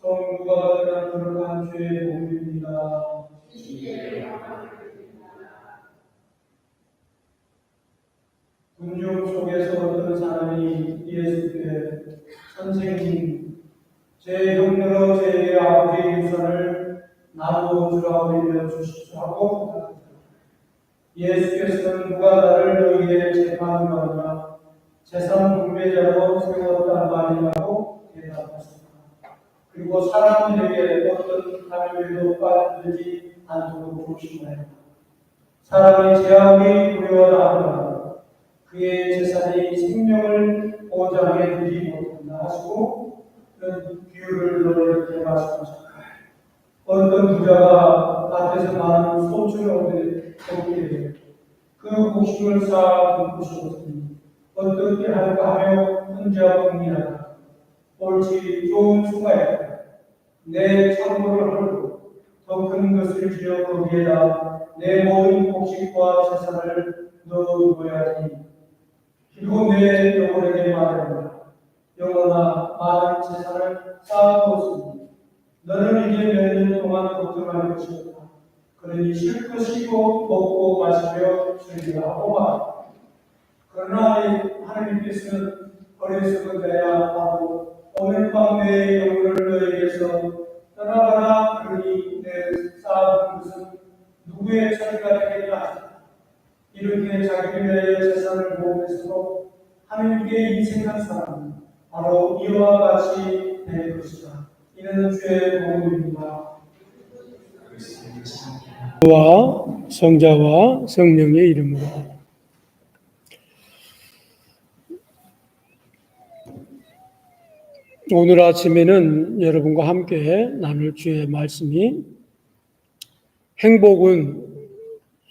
성부가 그런 거룩한 주의 복입니다. 군중 속에서 어떤 사람이 예수께 선생님, 제 형녀로 제 아버지의 유산을 나눠주라고 일러주십시오 하고 예수께서는 누가 나를 너희에게 재판하느냐 재산 분배자로 세웠단 말이라고 대답하셨다. 그리고 사람들에게 어떤 할례도 빠지지 않도록 조심하였다. 사람이 죄악이 두려워라 하면 그의 재산이 생명을 보장해 주지 못한다 하시고 그런 비유를 너희에게 말씀하셨다. 어떤 부자가 밭에서 많은 소출을 얻게 그 곡식을 쌓아 둔 것이었으니 어떻게 할까 하며 혼자 고민하다. 옳지 좋은 수가였다. 내 창고를 헐고 더 큰 것을 지어 거기에다 내 모든 곡식과 재산을 넣어두어야지. 그리고 내 영혼에게 말합니다. 영혼아, 많은 재산을 쌓아두었으니 너는 이제 몇 년 동안 걱정할 것이었다. 그러니 실컷 쉬고 먹고 마시며 즐기라고 말합니다. 그러나 하나님께서는 어리석은 자야 하고 오늘 밤 내 영혼을 너에게서 떠나가라. 그러니 내 쌓아둔 것은 누구의 처리가 되겠나. 이렇게 자기 위하여 재산을 모으면서도 하나님께 인생한 사람은 바로 이와 같이 될 것이다. 이는 주의 복음입니다. 와 성자와 성령의 이름으로. 오늘 아침에는 여러분과 함께 나눌 주의 말씀이 행복은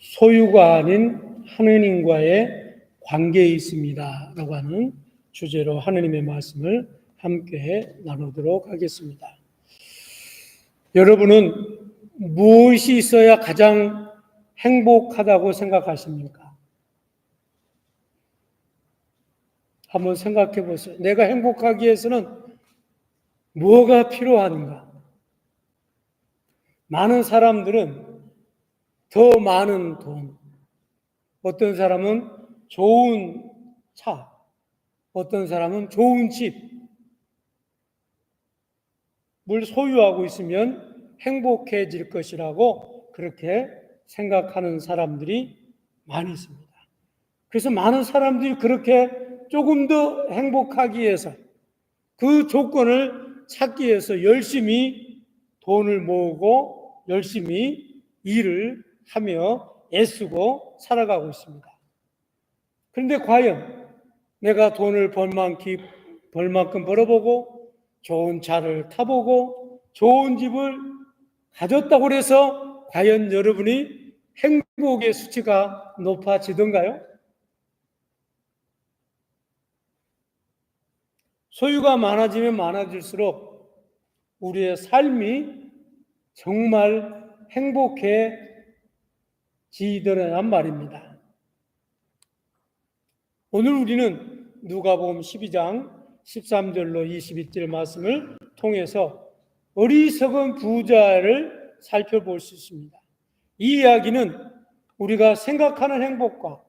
소유가 아닌 하느님과의 관계에 있습니다 라고 하는 주제로 하느님의 말씀을 함께 나누도록 하겠습니다. 여러분은 무엇이 있어야 가장 행복하다고 생각하십니까? 한번 생각해 보세요. 내가 행복하기 위해서는 뭐가 필요한가? 많은 사람들은 더 많은 돈, 어떤 사람은 좋은 차, 어떤 사람은 좋은 집을 소유하고 있으면 행복해질 것이라고 그렇게 생각하는 사람들이 많이 있습니다. 그래서 많은 사람들이 그렇게 조금 더 행복하기 위해서 그 조건을 찾기 위해서 열심히 돈을 모으고 열심히 일을 하며 애쓰고 살아가고 있습니다. 그런데 과연 내가 돈을 벌 만큼 벌어보고 좋은 차를 타보고 좋은 집을 가졌다고 해서 과연 여러분이 행복의 수치가 높아지던가요? 소유가 많아지면 많아질수록 우리의 삶이 정말 행복해지더란 말입니다. 오늘 우리는 누가복음 12장 13절로 22절 말씀을 통해서 어리석은 부자를 살펴볼 수 있습니다. 이 이야기는 우리가 생각하는 행복과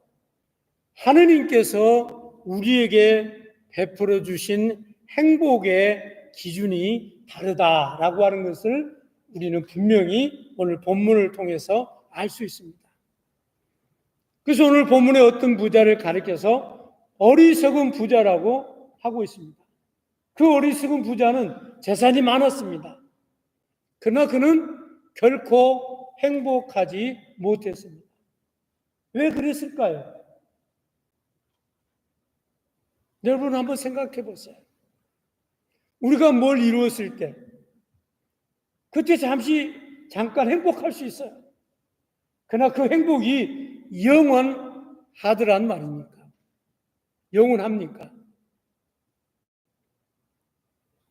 하느님께서 우리에게 베풀어 주신 행복의 기준이 다르다라고 하는 것을 우리는 분명히 오늘 본문을 통해서 알 수 있습니다. 그래서 오늘 본문에 어떤 부자를 가리켜서 어리석은 부자라고 하고 있습니다. 그 어리석은 부자는 재산이 많았습니다. 그러나 그는 결코 행복하지 못했습니다. 왜 그랬을까요? 여러분 한번 생각해 보세요. 우리가 뭘 이루었을 때 그때 잠깐 행복할 수 있어요. 그러나 그 행복이 영원하더란 말입니까? 영원합니까?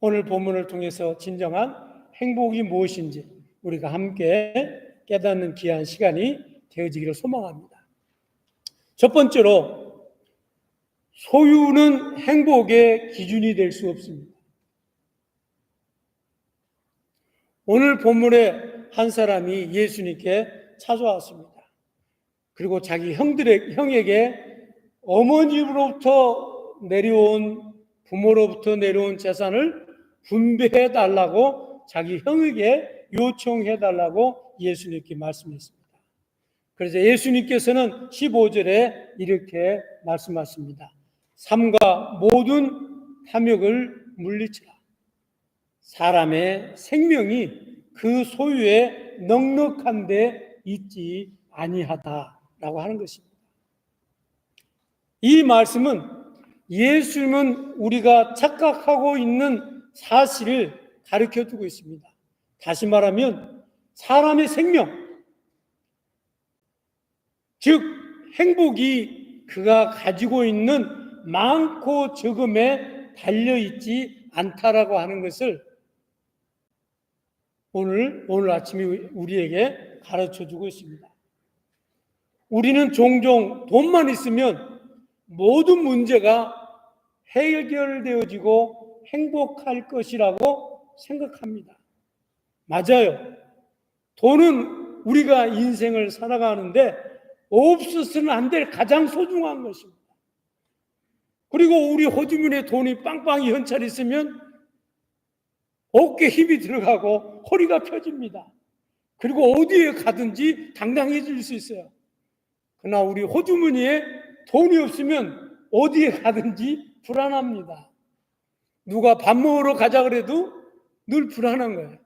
오늘 본문을 통해서 진정한 행복이 무엇인지 우리가 함께 깨닫는 귀한 시간이 되어지기를 소망합니다. 첫 번째로 소유는 행복의 기준이 될 수 없습니다. 오늘 본문에 한 사람이 예수님께 찾아왔습니다. 그리고 자기 형에게 어머니로부터 내려온, 부모로부터 내려온 재산을 분배해 달라고 자기 형에게 요청해 달라고 예수님께 말씀했습니다. 그래서 예수님께서는 15절에 이렇게 말씀하십니다. 삼가 모든 탐욕을 물리치라. 사람의 생명이 그 소유에 넉넉한 데 있지 아니하다라고 하는 것입니다. 이 말씀은 예수님은 우리가 착각하고 있는 사실을 가르쳐 주고 있습니다. 다시 말하면 사람의 생명, 즉 행복이 그가 가지고 있는 많고 적음에 달려있지 않다라고 하는 것을 오늘 아침에 우리에게 가르쳐 주고 있습니다. 우리는 종종 돈만 있으면 모든 문제가 해결되어지고 행복할 것이라고 생각합니다. 맞아요. 돈은 우리가 인생을 살아가는데 없어서는 안 될 가장 소중한 것입니다. 그리고 우리 호주머니에 돈이 빵빵히 현찰 있으면 어깨에 힘이 들어가고 허리가 펴집니다. 그리고 어디에 가든지 당당해질 수 있어요. 그러나 우리 호주머니에 돈이 없으면 어디에 가든지 불안합니다. 누가 밥 먹으러 가자 그래도 늘 불안한 거예요.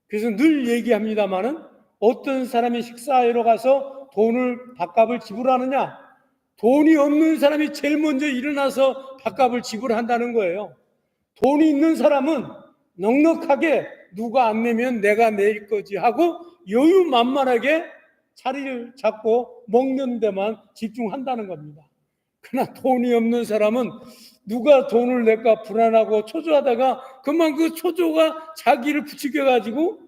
그래서 늘 얘기합니다마는 어떤 사람이 식사하러 가서 돈을 밥값을 지불하느냐? 돈이 없는 사람이 제일 먼저 일어나서 밥값을 지불한다는 거예요. 돈이 있는 사람은 넉넉하게 누가 안 내면 내가 낼 거지 하고 여유만만하게 자리를 잡고 먹는 데만 집중한다는 겁니다. 그러나 돈이 없는 사람은 누가 돈을 낼까 불안하고 초조하다가 그만 그 초조가 자기를 부추겨가지고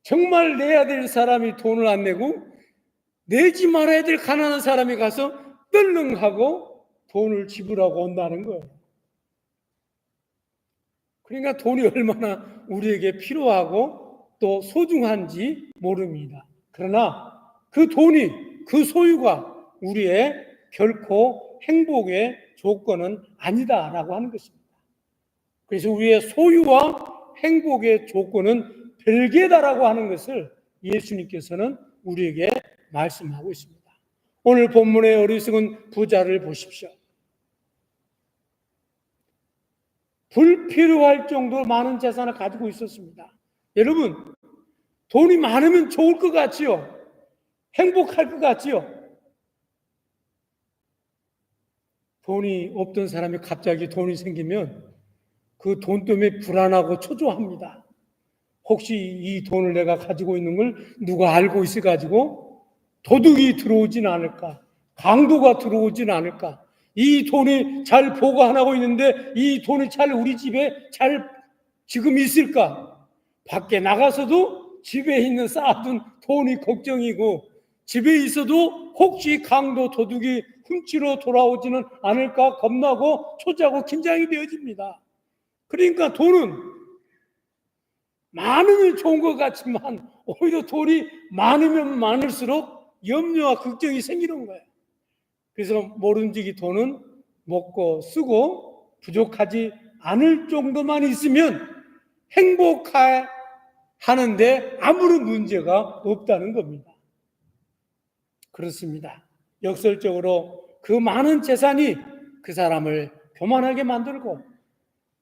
정말 내야 될 사람이 돈을 안 내고 내지 말아야 될 가난한 사람이 가서 떨렁하고 돈을 지불하고 온다는 거예요. 그러니까 돈이 얼마나 우리에게 필요하고 또 소중한지 모릅니다. 그러나 그 돈이, 그 소유가 우리의 결코 행복의 조건은 아니다라고 하는 것입니다. 그래서 우리의 소유와 행복의 조건은 별개다라고 하는 것을 예수님께서는 우리에게 말씀하고 있습니다. 오늘 본문의 어리석은 부자를 보십시오. 불필요할 정도로 많은 재산을 가지고 있었습니다. 여러분, 돈이 많으면 좋을 것 같지요? 행복할 것 같지요? 돈이 없던 사람이 갑자기 돈이 생기면 그 돈 때문에 불안하고 초조합니다. 혹시 이 돈을 내가 가지고 있는 걸 누가 알고 있어가지고 도둑이 들어오진 않을까? 강도가 들어오진 않을까? 이 돈이 잘 보관하고 있는데 이 돈이 잘 우리 집에 잘 지금 있을까? 밖에 나가서도 집에 있는 쌓아둔 돈이 걱정이고 집에 있어도 혹시 강도 도둑이 훔치러 돌아오지는 않을까 겁나고 초조하고 긴장이 되어집니다. 그러니까 돈은 많으면 좋은 것 같지만 오히려 돈이 많으면 많을수록 염려와 걱정이 생기는 거예요. 그래서 모름지기 돈은 먹고 쓰고 부족하지 않을 정도만 있으면 행복하는데 아무런 문제가 없다는 겁니다. 그렇습니다. 역설적으로 그 많은 재산이 그 사람을 교만하게 만들고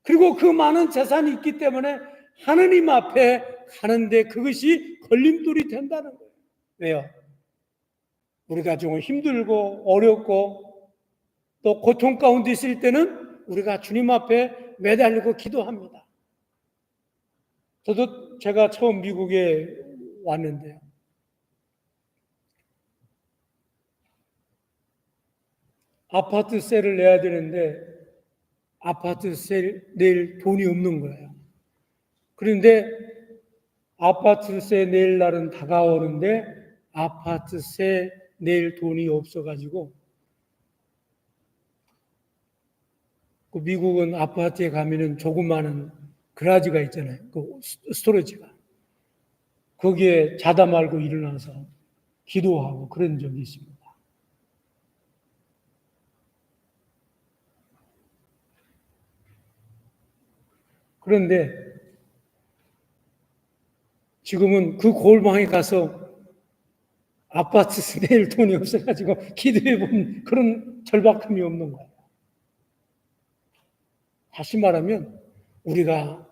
그리고 그 많은 재산이 있기 때문에 하느님 앞에 가는데 그것이 걸림돌이 된다는 거예요. 왜요? 우리가 좀 힘들고 어렵고 또 고통 가운데 있을 때는 우리가 주님 앞에 매달리고 기도합니다. 제가 처음 미국에 왔는데요. 아파트세를 내야 되는데 아파트세 낼 돈이 없는 거예요. 그런데 아파트세 낼 날은 다가오는데 아파트세 낼 돈이 없어가지고 그 미국은 아파트에 가면은 조그마한 그라지가 있잖아요. 그 스토리지가. 거기에 자다 말고 일어나서 기도하고 그런 적이 있습니다. 그런데 지금은 그 골방에 가서 아파트 낼 돈이 없어가지고 기도해 본 그런 절박함이 없는 거예요. 다시 말하면 우리가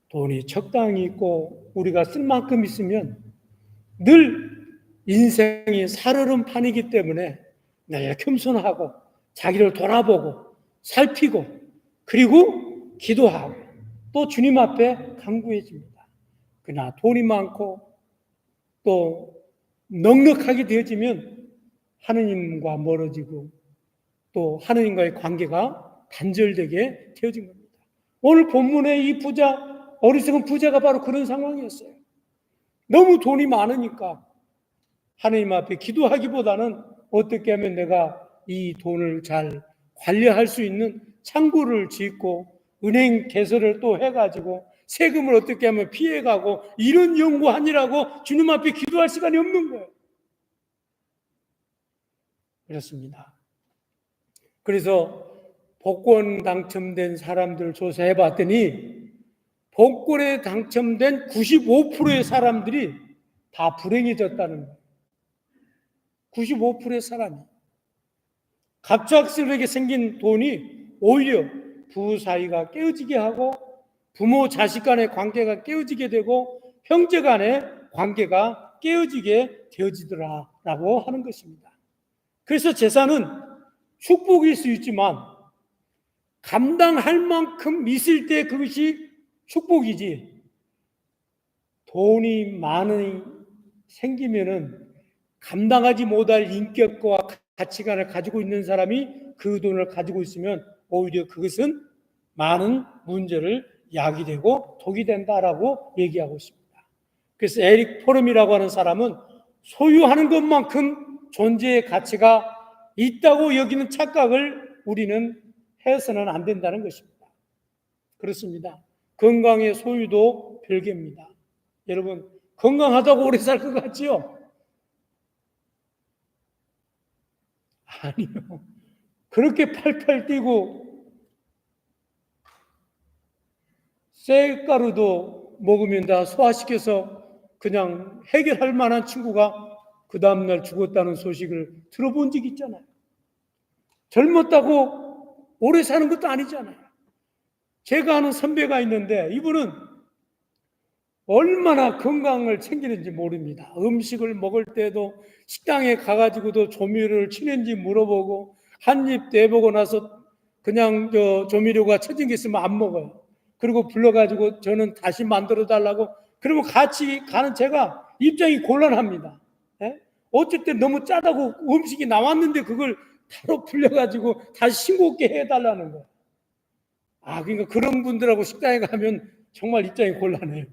돈이 적당히 있고 우리가 쓸 만큼 있으면 늘 인생이 살얼음판이기 때문에 늘 겸손하고 자기를 돌아보고 살피고 그리고 기도하고 또 주님 앞에 간구해집니다. 그러나 돈이 많고 또 넉넉하게 되어지면 하느님과 멀어지고 또 하느님과의 관계가 단절되게 되어진 겁니다. 오늘 본문의 이 어리석은 부자가 바로 그런 상황이었어요. 너무 돈이 많으니까 하느님 앞에 기도하기보다는 어떻게 하면 내가 이 돈을 잘 관리할 수 있는 창구를 짓고 은행 개설을 또 해가지고 세금을 어떻게 하면 피해가고 이런 연구하느라고 주님 앞에 기도할 시간이 없는 거예요. 그렇습니다. 그래서 복권 당첨된 사람들 조사해 봤더니 복권에 당첨된 95%의 사람들이 다 불행해졌다는 거예요. 95%의 사람이. 갑작스럽게 생긴 돈이 오히려 부부 사이가 깨어지게 하고 부모 자식 간의 관계가 깨어지게 되고 형제 간의 관계가 깨어지게 되어지더라라고 하는 것입니다. 그래서 재산은 축복일 수 있지만 감당할 만큼 있을 때 그것이 축복이지 돈이 많이 생기면은 감당하지 못할 인격과 가치관을 가지고 있는 사람이 그 돈을 가지고 있으면 오히려 그것은 많은 문제를 야기되고 독이 된다라고 얘기하고 있습니다. 그래서 에릭 포럼이라고 하는 사람은 소유하는 것만큼 존재의 가치가 있다고 여기는 착각을 우리는 해서는 안 된다는 것입니다. 그렇습니다. 건강의 소유도 별개입니다. 여러분 건강하다고 오래 살 것 같지요? 아니요. 그렇게 팔팔 뛰고 쌀가루도 먹으면 다 소화시켜서 그냥 해결할 만한 친구가 그 다음날 죽었다는 소식을 들어본 적 있잖아요. 젊었다고 오래 사는 것도 아니잖아요. 제가 아는 선배가 있는데 이분은 얼마나 건강을 챙기는지 모릅니다. 음식을 먹을 때도 식당에 가가지고도 조미료를 치는지 물어보고 한 입 내보고 나서 그냥 조미료가 쳐진 게 있으면 안 먹어요. 그리고 불러가지고 저는 다시 만들어 달라고 그러면 같이 가는 제가 입장이 곤란합니다. 예? 어쩔 때 너무 짜다고 음식이 나왔는데 그걸 바로 풀려가지고 다시 싱겁게 해달라는 거예요. 그러니까 그런 분들하고 식당에 가면 정말 입장이 곤란해요.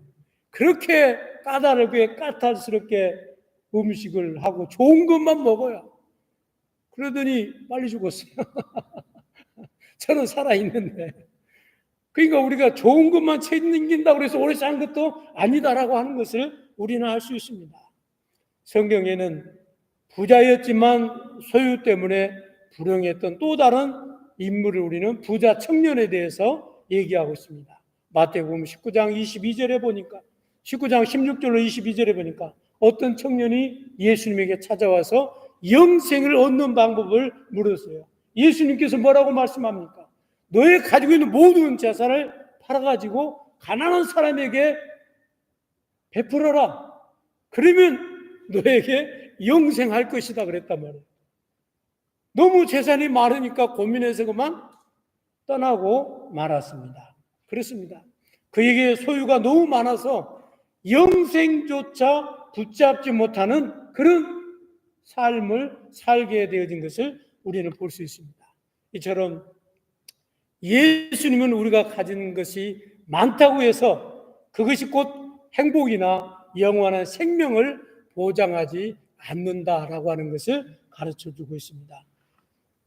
그렇게 까다롭게 까탈스럽게 음식을 하고 좋은 것만 먹어요. 그러더니 빨리 죽었어요. 저는 살아있는데. 그러니까 우리가 좋은 것만 챙긴다고 해서 오래 사는 것도 아니다라고 하는 것을 우리는 알 수 있습니다. 성경에는 부자였지만 소유 때문에 불행했던 또 다른 인물을 우리는 부자 청년에 대해서 얘기하고 있습니다. 마태복음 19장 22절에 보니까 19장 16절로 22절에 보니까 어떤 청년이 예수님에게 찾아와서 영생을 얻는 방법을 물었어요. 예수님께서 뭐라고 말씀합니까? 너의 가지고 있는 모든 재산을 팔아가지고 가난한 사람에게 베풀어라. 그러면 너에게 영생할 것이다 그랬단 말이에요. 너무 재산이 많으니까 고민해서 그만 떠나고 말았습니다. 그렇습니다. 그에게 소유가 너무 많아서 영생조차 붙잡지 못하는 그런 삶을 살게 되어진 것을 우리는 볼 수 있습니다. 이처럼 예수님은 우리가 가진 것이 많다고 해서 그것이 곧 행복이나 영원한 생명을 보장하지 않는다라고 하는 것을 가르쳐주고 있습니다.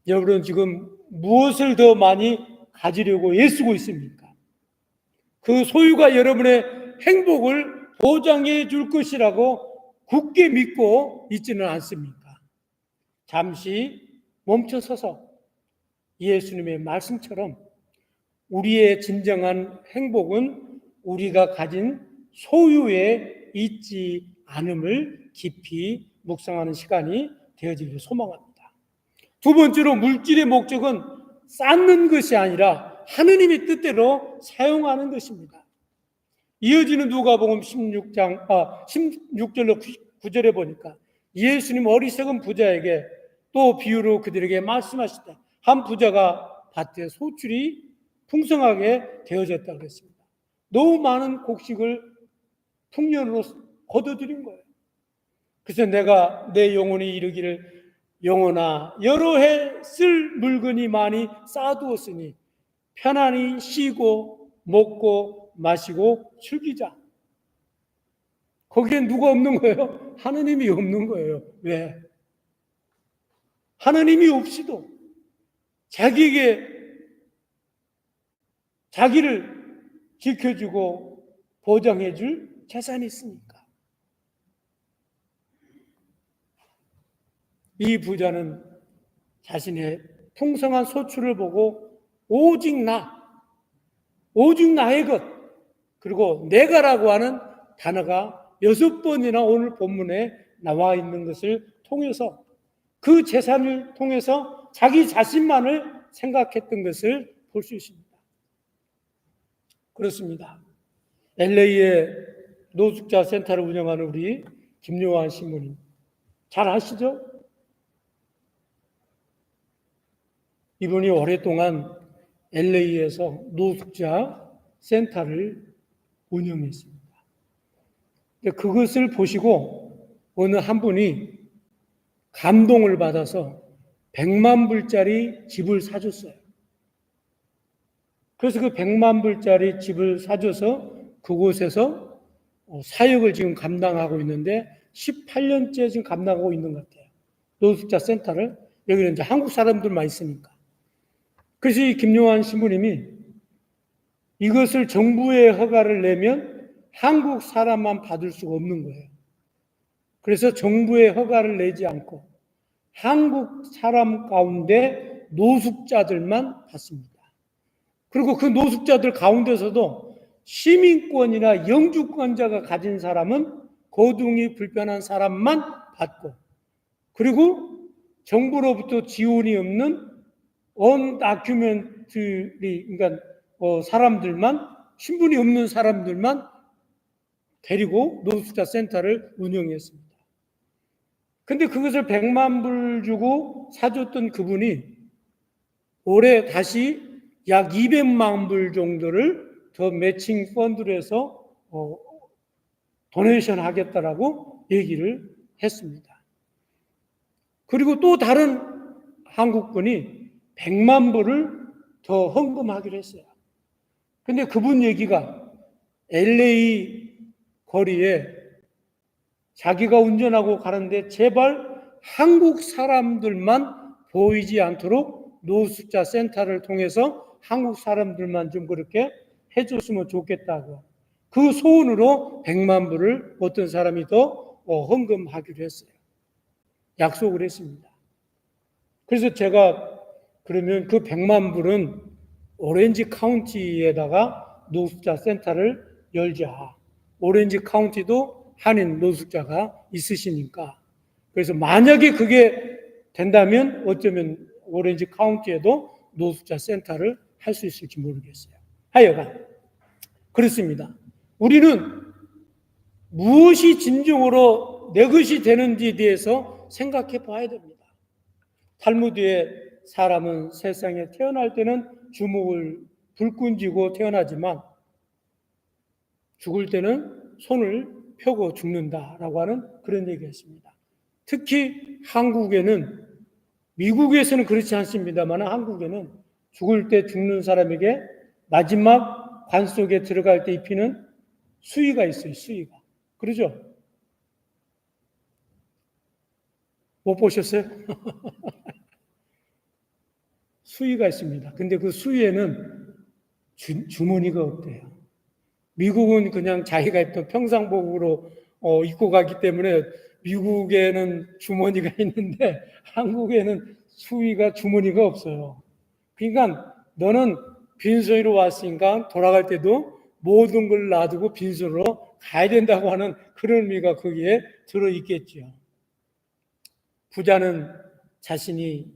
여러분 지금 무엇을 더 많이 가지려고 애쓰고 있습니까? 그 소유가 여러분의 행복을 보장해 줄 것이라고 굳게 믿고 있지는 않습니까? 잠시 멈춰서서 예수님의 말씀처럼 우리의 진정한 행복은 우리가 가진 소유에 있지 않음을 깊이 묵상하는 시간이 되어지기를 소망합니다. 두 번째로 물질의 목적은 쌓는 것이 아니라 하느님의 뜻대로 사용하는 것입니다. 이어지는 누가복음 16절로 9절에 보니까 예수님 어리석은 부자에게 또 비유로 그들에게 말씀하시다. 한 부자가 밭에 소출이 풍성하게 되어졌다고 했습니다. 너무 많은 곡식을 풍년으로 거둬들인 거예요. 그래서 내가 내 영혼이 이르기를 영혼아 여러 해 쓸 물건이 많이 쌓아두었으니 편안히 쉬고 먹고 마시고 즐기자. 거기엔 누가 없는 거예요? 하느님이 없는 거예요. 왜? 하느님이 없이도 자기를 지켜주고 보장해줄 재산이 있으니까. 이 부자는 자신의 풍성한 소출을 보고 오직 나의 것, 그리고 내가라고 하는 단어가 6번이나 오늘 본문에 나와 있는 것을 통해서 그 재산을 통해서 자기 자신만을 생각했던 것을 볼 수 있습니다. 그렇습니다. LA에 노숙자 센터를 운영하는 우리 김요한 신부님 잘 아시죠? 이분이 오랫동안 LA에서 노숙자 센터를 운영했습니다. 그것을 보시고 어느 한 분이 감동을 받아서 100만 불짜리 집을 사줬어요. 그래서 그 100만 불짜리 집을 사줘서 그곳에서 사역을 지금 감당하고 있는데 18년째 지금 감당하고 있는 것 같아요. 노숙자 센터를. 여기는 이제 한국 사람들만 있으니까. 그래서 이 김요한 신부님이 이것을 정부에 허가를 내면 한국 사람만 받을 수가 없는 거예요. 그래서 정부에 허가를 내지 않고 한국 사람 가운데 노숙자들만 받습니다. 그리고 그 노숙자들 가운데서도 시민권이나 영주권자가 가진 사람은 거동이 불편한 사람만 받고, 그리고 정부로부터 지원이 없는 언다큐멘터리, 그러니까 사람들만, 신분이 없는 사람들만 데리고 노숙자 센터를 운영했습니다. 근데 그것을 100만 불 주고 사줬던 그분이 올해 다시 약 200만 불 정도를 더 매칭 펀드로 해서 도네이션 하겠다라고 얘기를 했습니다. 그리고 또 다른 한국분이 100만 불을 더 헌금하기로 했어요. 근데 그분 얘기가 LA 거리에 자기가 운전하고 가는데 제발 한국 사람들만 보이지 않도록 노숙자 센터를 통해서 한국 사람들만 좀 그렇게 해줬으면 좋겠다고, 그 소원으로 100만 불을 어떤 사람이 더 헌금하기로 했어요. 약속을 했습니다. 그래서 제가 그러면 그 100만 불은 오렌지 카운티에다가 노숙자 센터를 열자. 오렌지 카운티도 한인 노숙자가 있으시니까. 그래서 만약에 그게 된다면 어쩌면 오렌지 카운티에도 노숙자 센터를 할 수 있을지 모르겠어요. 하여간 그렇습니다. 우리는 무엇이 진정으로 내 것이 되는지에 대해서 생각해 봐야 됩니다. 탈무드에 사람은 세상에 태어날 때는 주먹을 불끈 쥐고 태어나지만 죽을 때는 손을 펴고 죽는다라고 하는 그런 얘기가 있습니다. 특히 한국에는, 미국에서는 그렇지 않습니다만 한국에는 죽을 때 죽는 사람에게 마지막 관 속에 들어갈 때 입히는 수의가 있어요. 수의가. 그러죠? 못 보셨어요? 수의가 있습니다. 근데 그 수의에는 주머니가 없대요. 미국은 그냥 자기가 입던 평상복으로 입고 가기 때문에 미국에는 주머니가 있는데 한국에는 수의가 주머니가 없어요. 그러니까 너는 빈손으로 왔으니까 돌아갈 때도 모든 걸 놔두고 빈손으로 가야 된다고 하는 그런 의미가 거기에 들어있겠죠. 부자는 자신이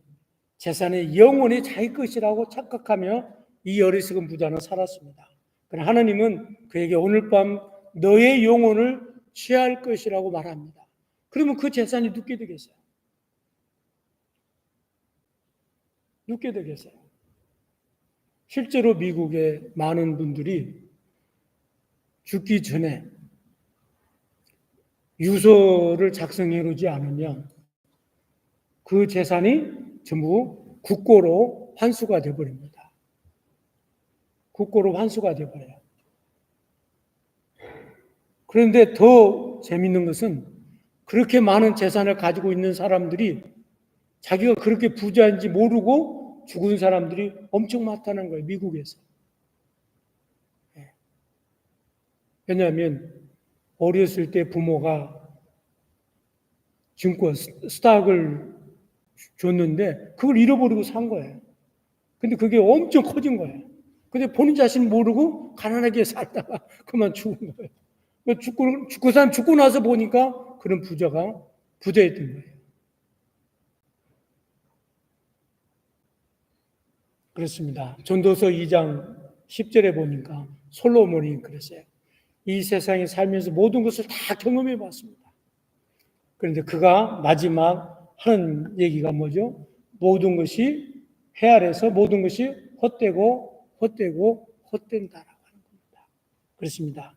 재산의 영원히 자기 것이라고 착각하며 이 어리석은 부자는 살았습니다. 그러나 하나님은 그에게 오늘 밤 너의 영혼을 취할 것이라고 말합니다. 그러면 그 재산이 눕게 되겠어요? 눕게 되겠어요? 실제로 미국의 많은 분들이 죽기 전에 유서를 작성해 놓지 않으면 그 재산이 전부 국고로 환수가 되어버립니다. 국고로 환수가 되어버려요. 그런데 더 재밌는 것은 그렇게 많은 재산을 가지고 있는 사람들이 자기가 그렇게 부자인지 모르고 죽은 사람들이 엄청 많다는 거예요. 미국에서. 왜냐하면 어렸을 때 부모가 증권 스탁을 줬는데 그걸 잃어버리고 산 거예요. 근데 그게 엄청 커진 거예요. 근데 본인 자신 모르고 가난하게 살다가 그만 죽은 거예요. 죽고 나서 보니까 그런 부자였던 거예요. 그렇습니다. 전도서 2장 10절에 보니까 솔로몬이 그랬어요. 이 세상에 살면서 모든 것을 다 경험해 봤습니다. 그런데 그가 마지막 하는 얘기가 뭐죠? 모든 것이 헤아려서 모든 것이 헛되고 헛된다라고 하는 겁니다. 그렇습니다.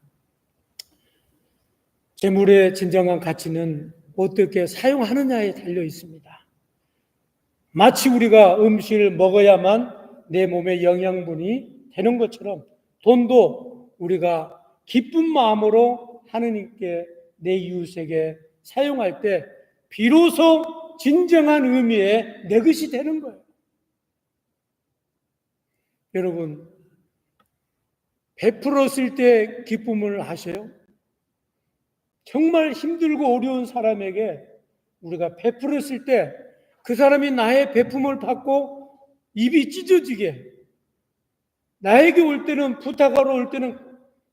재물의 진정한 가치는 어떻게 사용하느냐에 달려 있습니다. 마치 우리가 음식을 먹어야만 내 몸에 영양분이 되는 것처럼 돈도 우리가 기쁜 마음으로 하느님께 내 이웃에게 사용할 때 비로소 진정한 의미의 내 것이 되는 거예요. 여러분, 베풀었을 때 기쁨을 아세요? 정말 힘들고 어려운 사람에게 우리가 베풀었을 때 그 사람이 나의 베품을 받고 입이 찢어지게, 나에게 올 때는 부탁하러 올 때는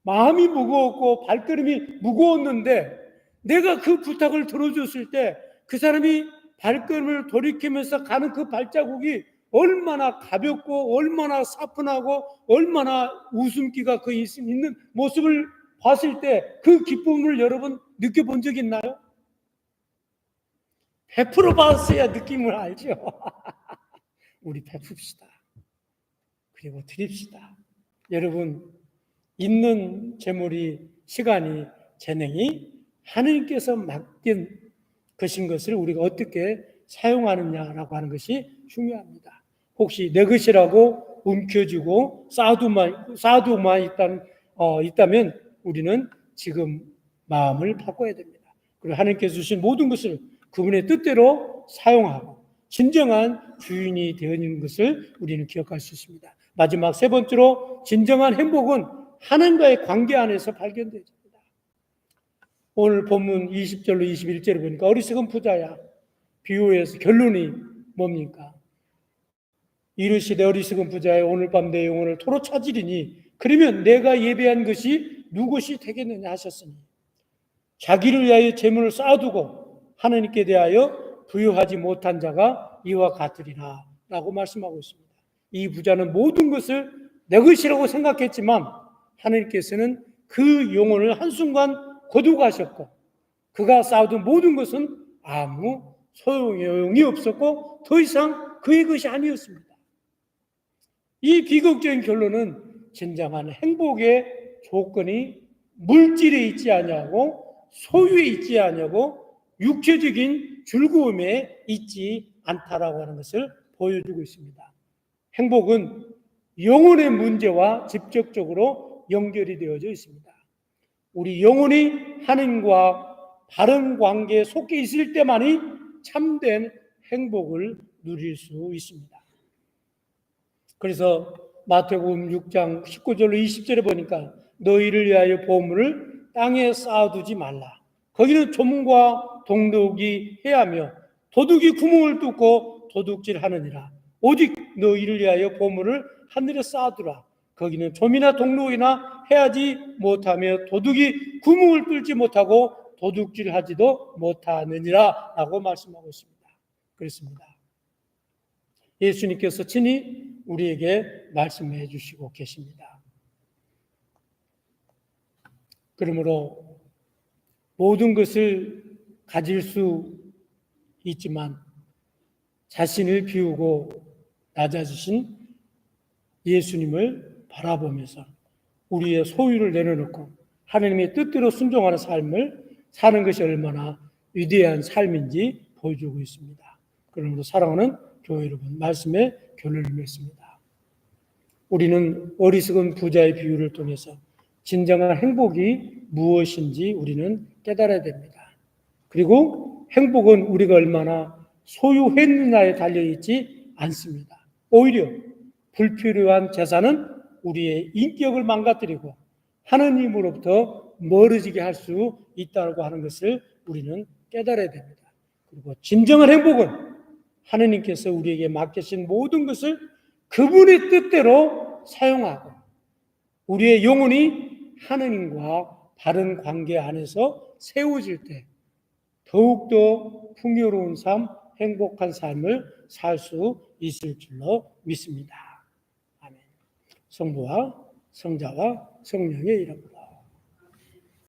마음이 무거웠고 발걸음이 무거웠는데 내가 그 부탁을 들어줬을 때 그 사람이 발걸음을 돌이키면서 가는 그 발자국이 얼마나 가볍고 얼마나 사뿐하고 얼마나 웃음기가 그 있는 모습을 봤을 때 그 기쁨을 여러분 느껴본 적 있나요? 베풀어 봤어야 느낌을 알죠. 우리 베풉시다. 그리고 드립시다. 여러분, 있는 재물이, 시간이, 재능이 하느님께서 맡긴 것인 것을 우리가 어떻게 사용하느냐라고 하는 것이 중요합니다. 혹시 내 것이라고 움켜쥐고 쌓아두만 있다면 우리는 지금 마음을 바꿔야 됩니다. 그리고 하나님께서 주신 모든 것을 그분의 뜻대로 사용하고 진정한 주인이 되는 것을 우리는 기억할 수 있습니다. 마지막 세 번째로 진정한 행복은 하나님과의 관계 안에서 발견됩니다. 오늘 본문 20절로 21절을 보니까 어리석은 부자야. 비유에서 결론이 뭡니까? 이르시되 어리석은 부자야 오늘 밤 내 영혼을 토로 찾으리니 그러면 내가 예배한 것이 누구시 되겠느냐 하셨으니 자기를 위하여 재물을 쌓아두고 하나님께 대하여 부유하지 못한 자가 이와 같으리라 라고 말씀하고 있습니다. 이 부자는 모든 것을 내 것이라고 생각했지만 하나님께서는 그 영혼을 한순간 거두가셨고 그가 쌓아둔 모든 것은 아무 소용이 없었고 더 이상 그의 것이 아니었습니다. 이 비극적인 결론은 진정한 행복의 조건이 물질에 있지 아니하고 소유에 있지 아니하고 육체적인 즐거움에 있지 않다라고 하는 것을 보여주고 있습니다. 행복은 영혼의 문제와 직접적으로 연결이 되어져 있습니다. 우리 영혼이 하나님과 바른 관계에 속해 있을 때만이 참된 행복을 누릴 수 있습니다. 그래서 마태복음 6장 19절로 20절에 보니까 너희를 위하여 보물을 땅에 쌓아두지 말라. 거기는 조문과 동독이 해하며 도둑이 구멍을 뚫고 도둑질하느니라. 오직 너희를 위하여 보물을 하늘에 쌓아두라. 거기는 좀이나 동록이나 해하지 못하며 도둑이 구멍을 뚫지 못하고 도둑질하지도 못하느니라 라고 말씀하고 있습니다. 그렇습니다. 예수님께서 친히 우리에게 말씀해 주시고 계십니다. 그러므로 모든 것을 가질 수 있지만 자신을 비우고 낮아지신 예수님을 바라보면서 우리의 소유를 내려놓고 하나님의 뜻대로 순종하는 삶을 사는 것이 얼마나 위대한 삶인지 보여주고 있습니다. 그러므로 사랑하는 교회 여러분, 말씀의 결론을 맺습니다. 우리는 어리석은 부자의 비유를 통해서 진정한 행복이 무엇인지 우리는 깨달아야 됩니다. 그리고 행복은 우리가 얼마나 소유했느냐에 달려있지 않습니다. 오히려 불필요한 재산은 우리의 인격을 망가뜨리고 하나님으로부터 멀어지게 할 수 있다고 하는 것을 우리는 깨달아야 됩니다. 그리고 진정한 행복은 하나님께서 우리에게 맡기신 모든 것을 그분의 뜻대로 사용하고 우리의 영혼이 하나님과 바른 관계 안에서 세워질 때 더욱더 풍요로운 삶, 행복한 삶을 살 수 있을 줄로 믿습니다. 아멘. 성부와 성자와 성령의 이름으로.